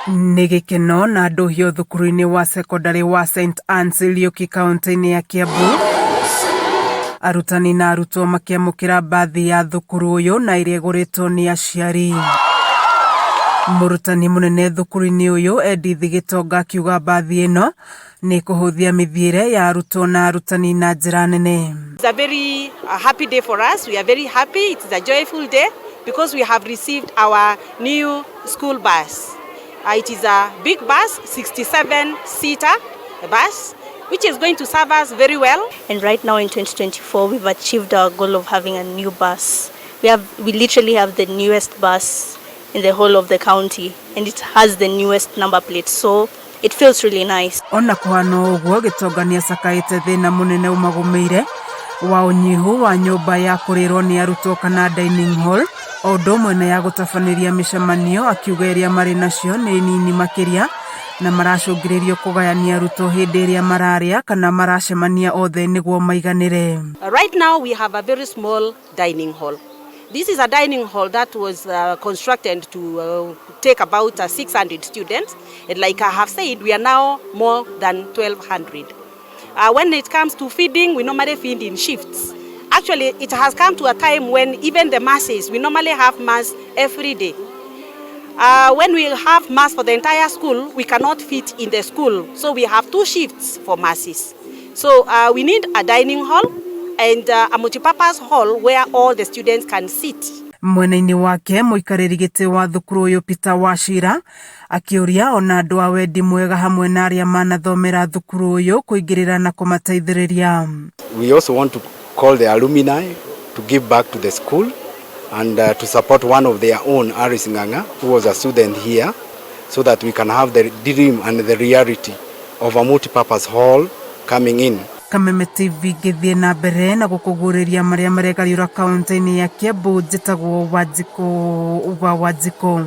Nĩ gĩkeno na ndũhio thukuru-inĩ wa secondary wa St. Anne's Lioki kaunti-inĩ ya Kiambu. Arutani na arutwo makĩamũkĩra mbathi ya thukuru ũyũ na ĩrĩa ĩgũrĩtwo nĩ aciari. Mũrutani mũnene thukuru-inĩ ũyũ Edith Gĩtonga akiuga mbathi ĩno nĩ kũhũthia mĩthiĩre ya arutwo na arutani na njĩra nene. It's a very happy day for us. We are very happy. It's a joyful day because we have received our new school bus. It is a big bus, 67-seater bus, which is going to serve us very well. And right now in 2024, we've achieved our goal of having a new bus. We literally have the newest bus in the whole of the county, and it has the newest number plate, so it feels really nice. Ona kuhana ũguo Gĩtonga nĩ acakaĩte thĩna mũnene umagũmĩire wa ũnyihu wa nyũmba ya kũrĩrwo nĩ arutwo kana dining hall, o ũndũ ũmwe na ya gũtabanĩria mĩcemanio, akiuga ĩrĩa marĩ nacio nĩ nini makĩria na maracũngĩrĩrio kũgayania arutwo hĩndĩ ĩrĩa mararĩa kana maracemania othe nĩguo maiganĩre. Right now we have a very small dining hall. This is a dining hall that was constructed to take about 600 students. And like I have said, we are now more than 1,200. When it comes to feeding, we normally feed in shifts. Actually, it has come to a time when even the masses, we normally have mass every day. When we have mass for the entire school, we cannot fit in the school. So we have 2 shifts for masses. So we need a dining hall and a multipurpose hall where all the students can sit. Mwena-inĩ wake mũikarĩri gĩtĩ wa thukuru ũyũ Peter Wachira akĩũria ona andũ a wendi mwega hamwe na arĩa manathomera thukuru ũyũ kũingĩrĩra na kũmateithĩrĩria. We also want to call the alumni to give back to the school and to support one of their own, Aris Nganga, who was a student here, so that we can have the dream and the reality of a multipurpose hall coming in. Kameme TV gĩthiĩ na mbere na gũkũguũrĩria marĩa maregariũra kaunti-inĩ ya Kiambu. Njĩtagwo Wanjikũ.